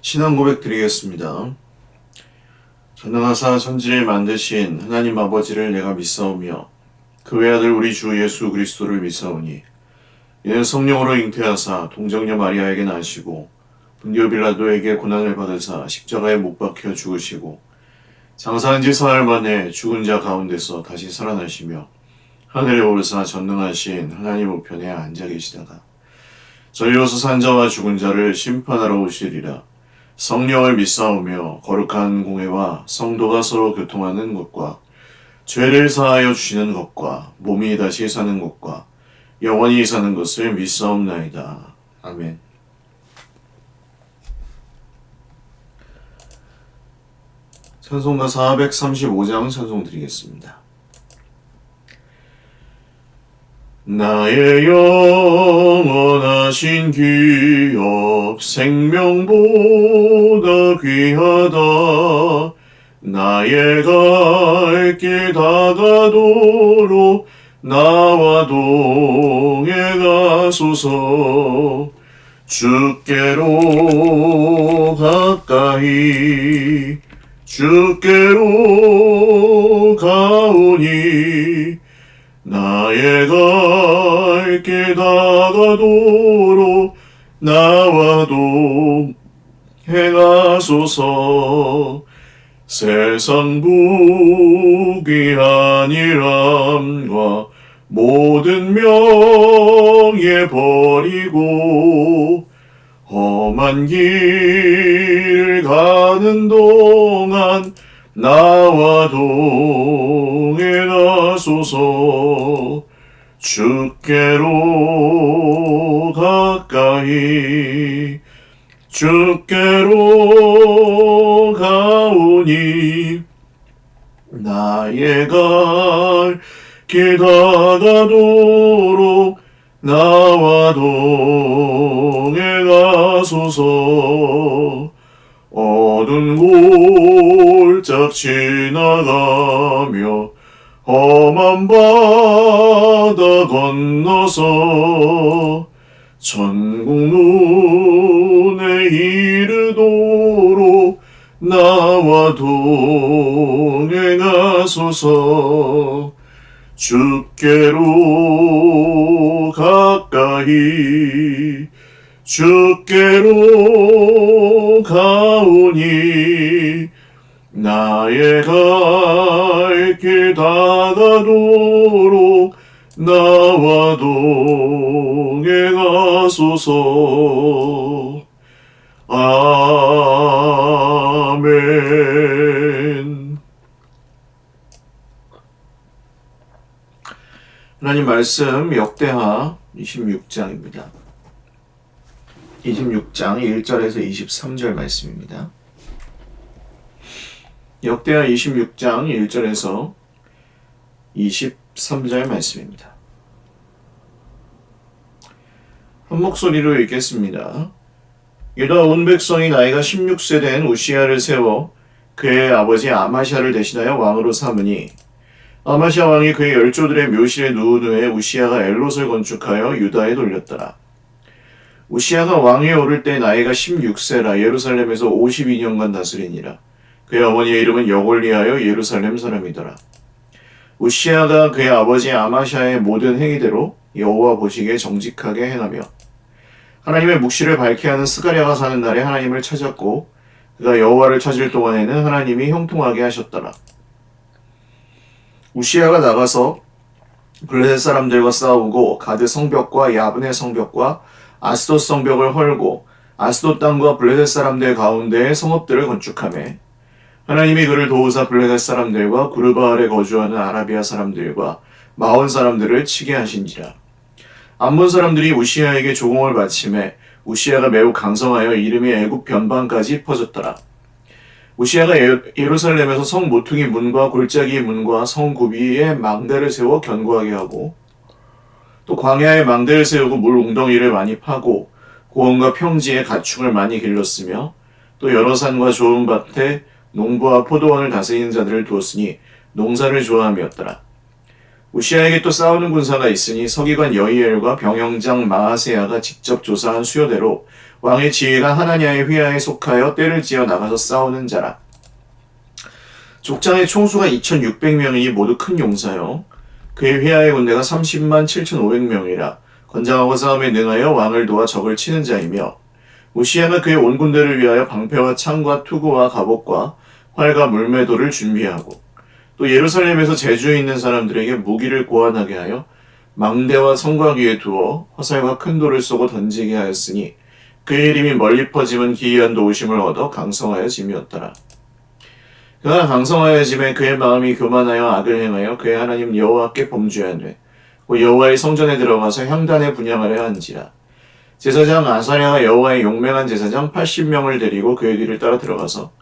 신앙 고백 드리겠습니다. 전능하사 천지를 만드신 하나님 아버지를 내가 믿사오며 그 외아들 우리 주 예수 그리스도를 믿사오니 이는 성령으로 잉태하사 동정녀 마리아에게 나시고 본디오 빌라도에게 고난을 받으사 십자가에 못 박혀 죽으시고 장사한 지 사흘 만에 죽은 자 가운데서 다시 살아나시며 하늘에 오르사 전능하신 하나님 우편에 앉아 계시다가 저희로서 산 자와 죽은 자를 심판하러 오시리라. 성령을 믿사오며 거룩한 공회와 성도가 서로 교통하는 것과 죄를 사하여 주시는 것과 몸이 다시 사는 것과 영원히 사는 것을 믿사옵나이다. 아멘. 찬송가 435장 찬송 드리겠습니다. 나의 영원하신 기업 생명보다 귀하다. 나의 갈 길 다가도록 나와 동행하소서. 주께로 가까이 주께로 가오니 나의 갈 길 다가도록 나와 동행하소서. 세상 부귀한 일함과 모든 명예 버리고 험한 길 가는 동안 나와 동행하소서. 주께로 가까이 주께로 가오니 나의 갈 길 다가도록 나와 동행하소서. 어두운 골짝 지나가며 험한 바다 건너서 천국 눈에 이르도록 나와 동행하소서. 주께로 가까이 주께로 가오니 나의 갈 길 다가도록 나와 동행하소서. 아멘. 하나님 말씀 역대하 26장입니다. 26장 1절에서 23절 말씀입니다. 역대하 26장 1절에서 23절 말씀입니다. 한 목소리로 읽겠습니다. 유다 온 백성이 나이가 16세 된 우시야를 세워 그의 아버지 아마샤를 대신하여 왕으로 삼으니 아마샤 왕이 그의 열조들의 묘실에 누운 후에 우시야가 엘롯을 건축하여 유다에 돌렸더라. 우시야가 왕위에 오를 때 나이가 16세라 예루살렘에서 52년간 다스리니라. 그의 어머니의 이름은 여골리하여 예루살렘 사람이더라. 우시야가 그의 아버지 아마샤의 모든 행위대로 여호와 보시기에 정직하게 행하며 하나님의 묵시를 밝게 하는 스가랴가 사는 날에 하나님을 찾았고 그가 여호와를 찾을 동안에는 하나님이 형통하게 하셨더라. 우시야가 나가서 블레셋 사람들과 싸우고 가드 성벽과 야브네 성벽과 아스돗 성벽을 헐고 아스돗 땅과 블레셋 사람들 가운데에 성읍들을 건축하며 하나님이 그를 도우사 블레셋 사람들과 구르바알에 거주하는 아라비아 사람들과 마온 사람들을 치게 하신지라. 암몬 사람들이 우시야에게 조공을 바치매 우시야가 매우 강성하여 이름이 애굽 변방까지 퍼졌더라. 우시야가 예루살렘에서 성 모퉁이 문과 골짜기 문과 성 구비에 망대를 세워 견고하게 하고 또 광야에 망대를 세우고 물 웅덩이를 많이 파고 고원과 평지에 가축을 많이 길렀으며 또 여러 산과 좋은 밭에 농부와 포도원을 다스리는 자들을 두었으니 농사를 좋아함이었더라. 우시야에게 또 싸우는 군사가 있으니 서기관 여히엘과 병영장 마아세야가 직접 조사한 수요대로 왕의 지위가 하나냐의 휘하에 속하여 때를 지어 나가서 싸우는 자라. 족장의 총수가 2,600명이니 모두 큰 용사요. 그의 휘하의 군대가 30만 7,500명이라 건장하고 싸움에 능하여 왕을 도와 적을 치는 자이며, 우시야가 그의 온 군대를 위하여 방패와 창과 투구와 갑옷과 활과 물매도를 준비하고, 또 예루살렘에서 제주에 있는 사람들에게 무기를 고안하게 하여 망대와 성곽 위에 두어 화살과 큰 돌을 쏘고 던지게 하였으니, 그의 이름이 멀리 퍼짐은 기이한 도우심을 얻어 강성하여 짐이었더라. 그가 강성하여 짐에 그의 마음이 교만하여 악을 행하여 그의 하나님 여호와께 범죄하되 여호와의 성전에 들어가서 향단에 분향하려 한지라. 제사장 아사랴가 여호와의 용맹한 제사장 80명을 데리고 그의 뒤를 따라 들어가서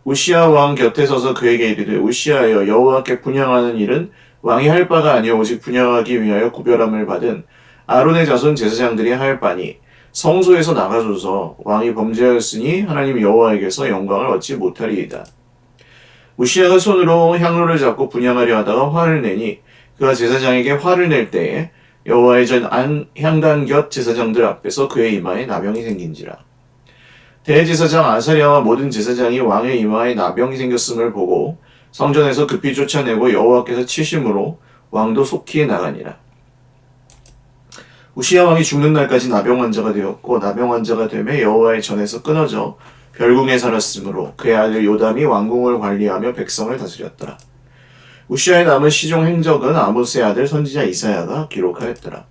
우시야 왕 곁에 서서 그에게 이르되, 우시야여, 여호와께 분향하는 일은 왕이 할 바가 아니요 오직 분향하기 위하여 구별함을 받은 아론의 자손 제사장들이 할 바니 성소에서 나가소서. 왕이 범죄하였으니 하나님 여호와에게서 영광을 얻지 못하리이다. 우시야가 손으로 향로를 잡고 분향하려 하다가 화를 내니, 그가 제사장에게 화를 낼 때에 여호와의 전 향단 곁 제사장들 앞에서 그의 이마에 나병이 생긴지라. 대제사장 아사랴와 모든 제사장이 왕의 이마에 나병이 생겼음을 보고 성전에서 급히 쫓아내고 여호와께서 치심으로 왕도 속히 나가니라. 우시야 왕이 죽는 날까지 나병 환자가 되었고, 나병 환자가 되매 여호와의 전에서 끊어져 별궁에 살았으므로 그의 아들 요담이 왕궁을 관리하며 백성을 다스렸더라. 우시야의 남은 시종 행적은 아모스의 아들 선지자 이사야가 기록하였더라.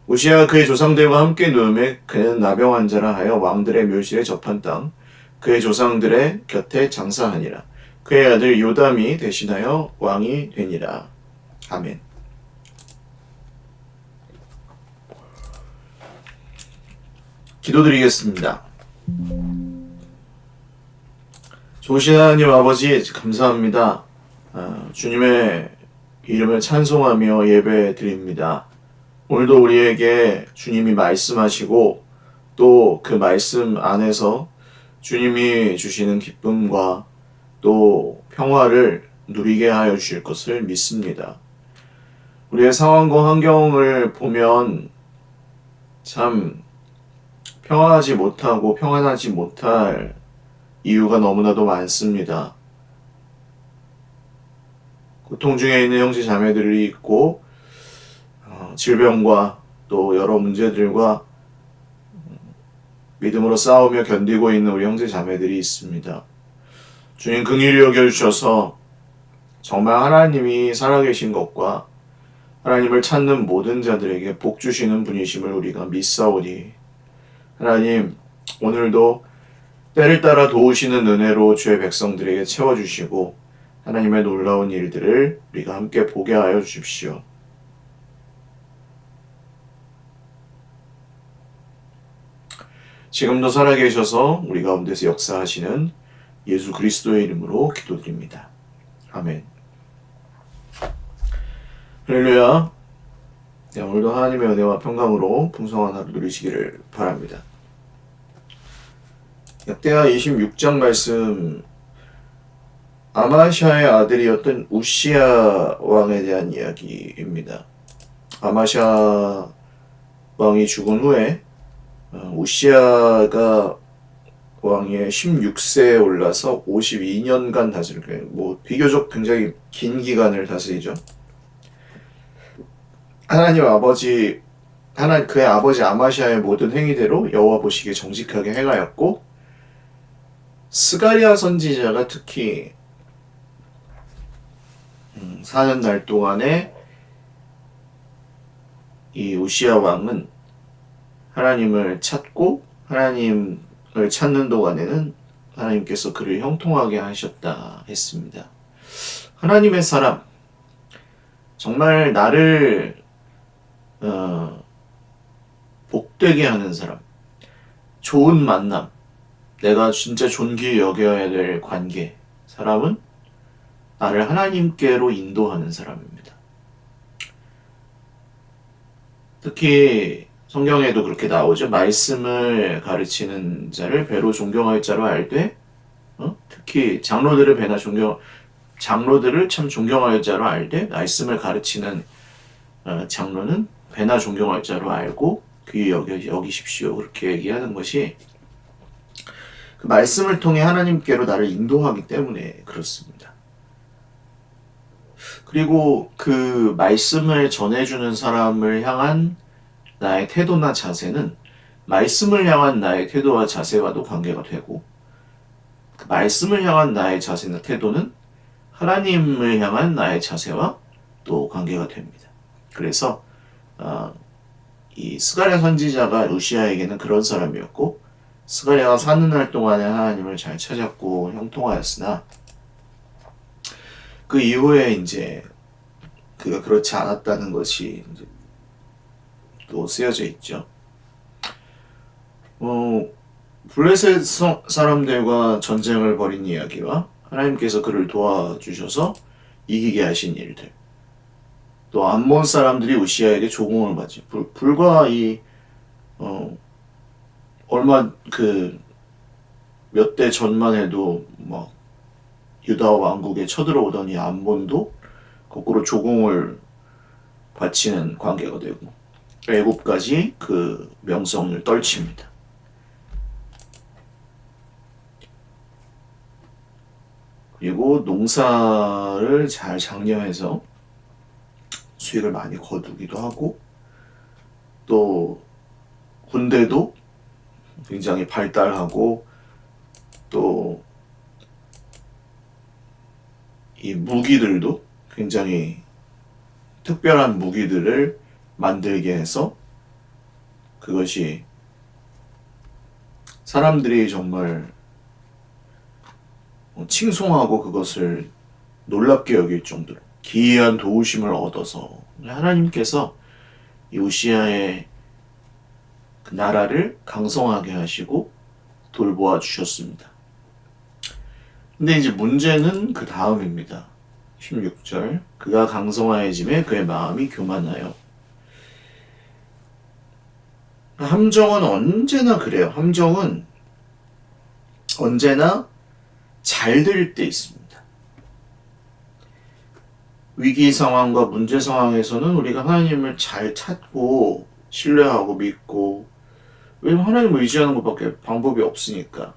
우시야가 그의 조상들과 함께 누움에 그는 나병 환자라 하여 왕들의 묘실에 접한 땅 그의 조상들의 곁에 장사하니라. 그의 아들 요담이 대신하여 왕이 되니라. 아멘. 기도드리겠습니다. 좋으신 하나님 아버지, 감사합니다. 주님의 이름을 찬송하며 예배 드립니다. 오늘도 우리에게 주님이 말씀하시고 또 그 말씀 안에서 주님이 주시는 기쁨과 또 평화를 누리게 하여 주실 것을 믿습니다. 우리의 상황과 환경을 보면 참 평안하지 못하고 평안하지 못할 이유가 너무나도 많습니다. 고통 중에 있는 형제 자매들이 있고 질병과 또 여러 문제들과 믿음으로 싸우며 견디고 있는 우리 형제 자매들이 있습니다. 주님 긍휼히 여겨주셔서 정말 하나님이 살아계신 것과 하나님을 찾는 모든 자들에게 복 주시는 분이심을 우리가 믿사오니, 하나님 오늘도 때를 따라 도우시는 은혜로 주의 백성들에게 채워주시고 하나님의 놀라운 일들을 우리가 함께 보게 하여 주십시오. 지금도 살아계셔서 우리 가운데서 역사하시는 예수 그리스도의 이름으로 기도드립니다. 아멘. 할렐루야. 네, 오늘도 하나님의 은혜와 평강으로 풍성한 하루 누리시기를 바랍니다. 역대하 26장 말씀, 아마샤의 아들이었던 우시야 왕에 대한 이야기입니다. 아마샤 왕이 죽은 후에 우시야가 왕위에 16세에 올라서 52년간 다스리고, 비교적 굉장히 긴 기간을 다스리죠. 그의 아버지 아마샤의 모든 행위대로 여호와 보시기에 정직하게 행하였고, 스가랴 선지자가 특히 4년 날 동안에 이 우시야 왕은 하나님을 찾고 하나님을 찾는 동안에는 하나님께서 그를 형통하게 하셨다 했습니다. 하나님의 사람, 정말 나를 복되게 하는 사람, 좋은 만남, 내가 진짜 존귀히 여겨야 될 관계, 사람은 나를 하나님께로 인도하는 사람입니다. 특히 성경에도 그렇게 나오죠. 말씀을 가르치는 자를 배로 존경할 자로 알되, 특히 장로들을 참 존경할 자로 알되, 말씀을 가르치는 장로는 배나 존경할 자로 알고, 귀히 여기십시오. 그렇게 얘기하는 것이 그 말씀을 통해 하나님께로 나를 인도하기 때문에 그렇습니다. 그리고 그 말씀을 전해주는 사람을 향한 나의 태도나 자세는 말씀을 향한 나의 태도와 자세와도 관계가 되고, 그 말씀을 향한 나의 자세나 태도는 하나님을 향한 나의 자세와 또 관계가 됩니다. 그래서 이 스가랴 선지자가 우시아에게는 그런 사람이었고, 스가랴가 사는 날 동안에 하나님을 잘 찾았고 형통하였으나, 그 이후에 이제 그가 그렇지 않았다는 것이 이제 또 쓰여져 있죠. 블레셋 사람들과 전쟁을 벌인 이야기와 하나님께서 그를 도와주셔서 이기게 하신 일들, 또 암몬 사람들이 우시아에게 조공을 받지. 불과 얼마 몇 대 전만 해도 막 유다 왕국에 쳐들어오던 이 암몬도 거꾸로 조공을 바치는 관계가 되고, 애굽까지 그 명성을 떨칩니다. 그리고 농사를 잘 장려해서 수익을 많이 거두기도 하고, 또 군대도 굉장히 발달하고, 또 이 무기들도 굉장히 특별한 무기들을 만들게 해서 그것이 사람들이 정말 칭송하고 그것을 놀랍게 여길 정도로 기이한 도우심을 얻어서 하나님께서 이 우시아의 그 나라를 강성하게 하시고 돌보아 주셨습니다. 근데 이제 문제는 그 다음입니다. 16절. 그가 강성하여짐에 그의 마음이 교만하여. 함정은 언제나 그래요. 함정은 언제나 잘 될 때 있습니다. 위기 상황과 문제 상황에서는 우리가 하나님을 잘 찾고 신뢰하고 믿고, 왜냐면 하나님을 의지하는 것밖에 방법이 없으니까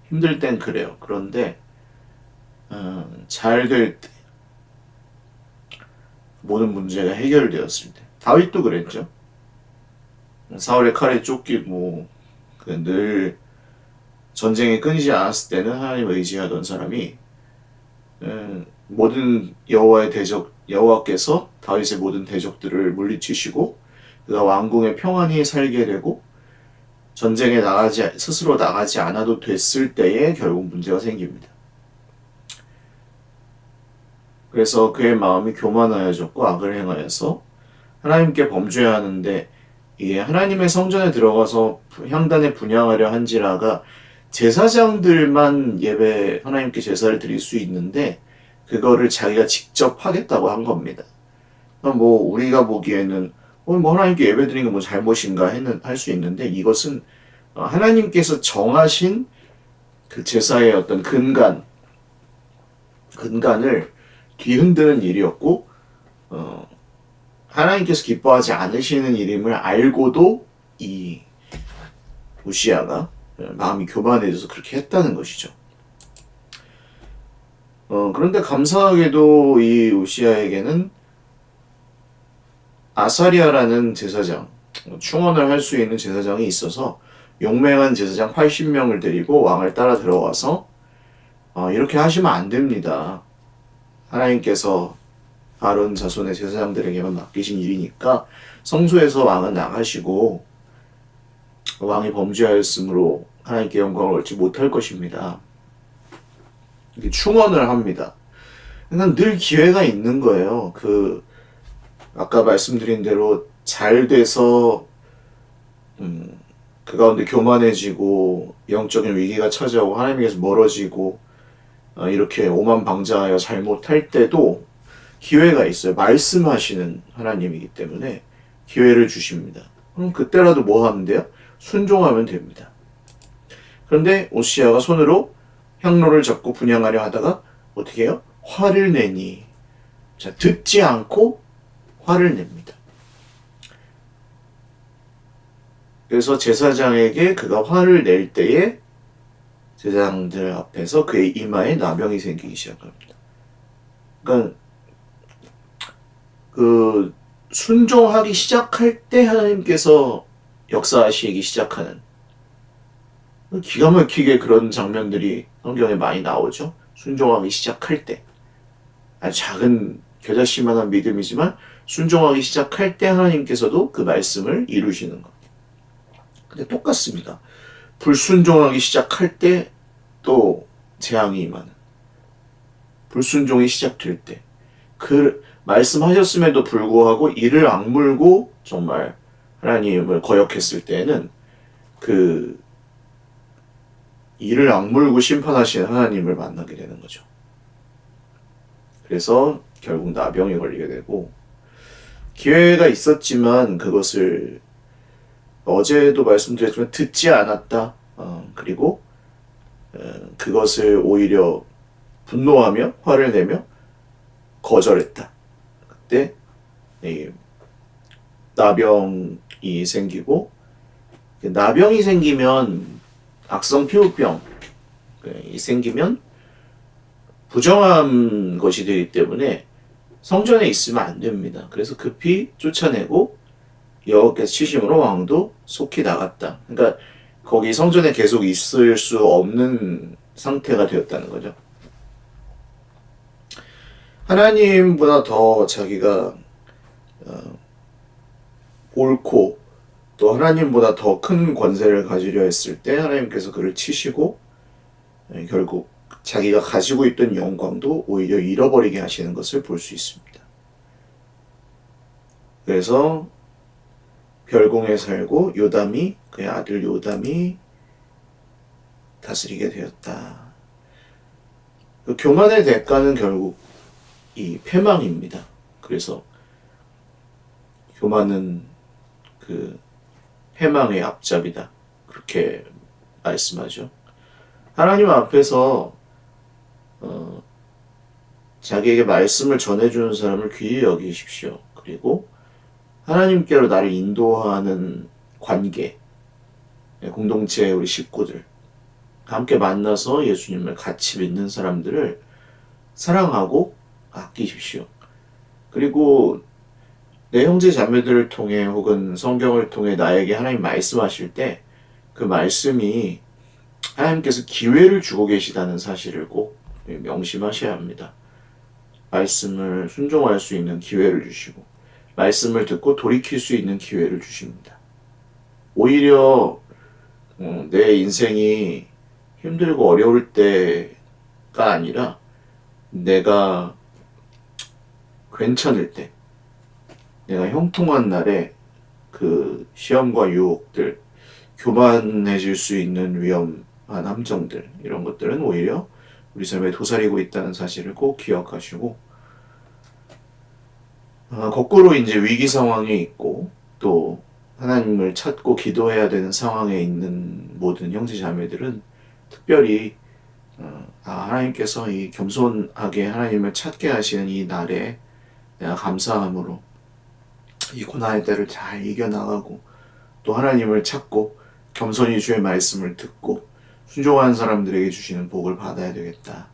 힘들 땐 그래요. 그런데 잘 될 때 모든 문제가 해결되었을 때, 다윗도 그랬죠. 사울의 칼에 쫓기고 늘 전쟁이 끊이지 않았을 때는 하나님을 의지하던 사람이 모든 여호와께서 다윗의 모든 대적들을 물리치시고 그가 왕궁에 평안히 살게 되고 전쟁에 스스로 나가지 않아도 됐을 때에 결국 문제가 생깁니다. 그래서 그의 마음이 교만하여졌고 악을 행하여서 하나님께 범죄해야 하는데, 이게 하나님의 성전에 들어가서 향단에 분향하려 한지라가 제사장들만 하나님께 제사를 드릴 수 있는데 그거를 자기가 직접 하겠다고 한 겁니다. 뭐 우리가 보기에는 뭐 하나님께 예배 드리는 게 뭐 잘못인가 할 수 있는데, 이것은 하나님께서 정하신 그 제사의 어떤 근간을 뒤흔드는 일이었고, 하나님께서 기뻐하지 않으시는 일임을 알고도 이 우시아가 마음이 교만해져서 그렇게 했다는 것이죠. 그런데 감사하게도 이 우시아에게는 아사리아라는 제사장, 충원을 할 수 있는 제사장이 있어서 용맹한 제사장 80명을 데리고 왕을 따라 들어와서 이렇게 하시면 안 됩니다. 하나님께서 아론 자손의 제사장들에게만 맡기신 일이니까 성소에서 왕은 나가시고 왕이 범죄하였으므로 하나님께 영광을 얻지 못할 것입니다. 이렇게 충원을 합니다. 그러니까 늘 기회가 있는 거예요. 아까 말씀드린 대로 잘 돼서 그 가운데 교만해지고 영적인 위기가 찾아오고 하나님께서 멀어지고 이렇게 오만방자하여 잘못할 때도 기회가 있어요. 말씀하시는 하나님이기 때문에 기회를 주십니다. 그럼 그때라도 뭐 하면 돼요? 순종하면 됩니다. 그런데 오시아가 손으로 향로를 잡고 분향하려 하다가 어떻게 해요? 화를 내니. 자, 듣지 않고 화를 냅니다. 그래서 제사장에게 그가 화를 낼 때에 제사장들 앞에서 그의 이마에 나병이 생기기 시작합니다. 그러니까 그 순종하기 시작할 때 하나님께서 역사하시기 시작하는 기가 막히게 그런 장면들이 성경에 많이 나오죠. 순종하기 시작할 때 아주 작은 겨자씨만한 믿음이지만 순종하기 시작할 때 하나님께서도 그 말씀을 이루시는 것. 근데 똑같습니다. 불순종하기 시작할 때 또 재앙이 임하는 불순종이 시작될 때 그 말씀하셨음에도 불구하고 이를 악물고 정말 하나님을 거역했을 때에는 그 이를 악물고 심판하시는 하나님을 만나게 되는 거죠. 그래서 결국 나병에 걸리게 되고 기회가 있었지만 그것을 어제도 말씀드렸지만 듣지 않았다. 그리고 그것을 오히려 분노하며 화를 내며 거절했다. 그때 나병이 생기고 나병이 생기면 악성 피부병이 생기면 부정한 것이 되기 때문에 성전에 있으면 안 됩니다. 그래서 급히 쫓아내고 여호와께서 치심으로 왕도 속히 나갔다. 그러니까 거기 성전에 계속 있을 수 없는 상태가 되었다는 거죠. 하나님보다 더 자기가 옳고 또 하나님보다 더 큰 권세를 가지려 했을 때 하나님께서 그를 치시고 결국 자기가 가지고 있던 영광도 오히려 잃어버리게 하시는 것을 볼 수 있습니다. 그래서 별궁에 살고 요담이 그의 아들 요담이 다스리게 되었다. 그 교만의 대가는 결국 이 패망입니다. 그래서 교만은 그 패망의 앞잡이다. 그렇게 말씀하죠. 하나님 앞에서 자기에게 말씀을 전해주는 사람을 귀히 여기십시오. 그리고 하나님께로 나를 인도하는 관계, 공동체 우리 식구들 함께 만나서 예수님을 같이 믿는 사람들을 사랑하고 아끼십시오. 그리고 내 형제 자매들을 통해 혹은 성경을 통해 나에게 하나님 말씀하실 때 그 말씀이 하나님께서 기회를 주고 계시다는 사실을 꼭 명심하셔야 합니다. 말씀을 순종할 수 있는 기회를 주시고 말씀을 듣고 돌이킬 수 있는 기회를 주십니다. 오히려 내 인생이 힘들고 어려울 때가 아니라 내가 괜찮을 때, 내가 형통한 날에 그 시험과 유혹들, 교만해질 수 있는 위험한 함정들, 이런 것들은 오히려 우리 삶에 도사리고 있다는 사실을 꼭 기억하시고, 거꾸로 이제 위기 상황에 있고, 또 하나님을 찾고 기도해야 되는 상황에 있는 모든 형제 자매들은 특별히 하나님께서 이 겸손하게 하나님을 찾게 하시는 이 날에 내가 감사함으로 이 고난의 때를 잘 이겨나가고 또 하나님을 찾고 겸손히 주의 말씀을 듣고 순종하는 사람들에게 주시는 복을 받아야 되겠다.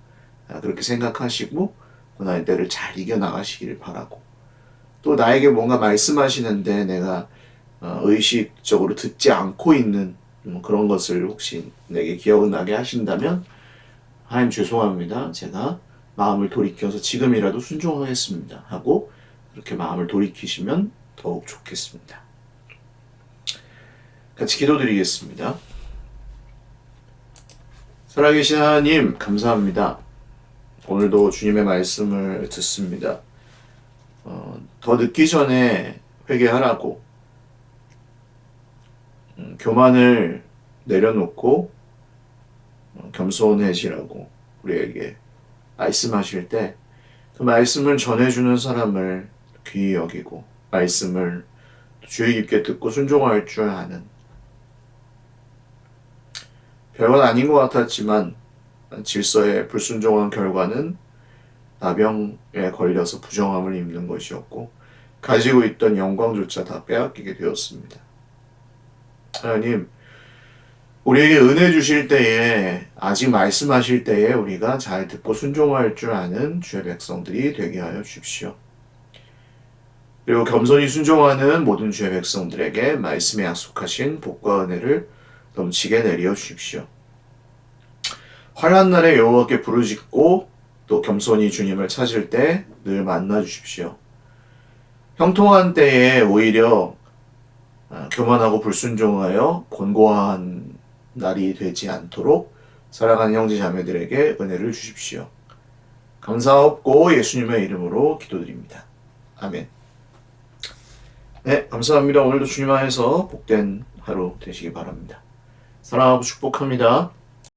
그렇게 생각하시고 고난의 때를 잘 이겨나가시길 바라고 또 나에게 뭔가 말씀하시는데 내가 의식적으로 듣지 않고 있는 그런 것을 혹시 내게 기억나게 하신다면 하나님 죄송합니다. 제가 마음을 돌이켜서 지금이라도 순종하겠습니다. 하고 그렇게 마음을 돌이키시면 더욱 좋겠습니다. 같이 기도드리겠습니다. 살아계신 하나님 감사합니다. 오늘도 주님의 말씀을 듣습니다. 더 늦기 전에 회개하라고 교만을 내려놓고 겸손해지라고 우리에게 말씀하실 때 그 말씀을 전해주는 사람을 귀히 여기고 말씀을 주의 깊게 듣고 순종할 줄 아는 별건 아닌 것 같았지만 질서에 불순종한 결과는 나병에 걸려서 부정함을 입는 것이었고 가지고 있던 영광조차 다 빼앗기게 되었습니다. 하나님, 우리에게 은혜 주실 때에, 아직 말씀하실 때에 우리가 잘 듣고 순종할 줄 아는 주의 백성들이 되게 하여 주십시오. 그리고 겸손히 순종하는 모든 주의 백성들에게 말씀에 약속하신 복과 은혜를 넘치게 내려 주십시오. 환난 날에 여호와께 부르짖고 또 겸손히 주님을 찾을 때 늘 만나 주십시오. 형통한 때에 오히려 교만하고 불순종하여 곤고한 날이 되지 않도록 살아가는 형제 자매들에게 은혜를 주십시오. 감사하옵고 예수님의 이름으로 기도드립니다. 아멘. 네, 감사합니다. 오늘도 주님 안에서 복된 하루 되시기 바랍니다. 사랑하고 축복합니다.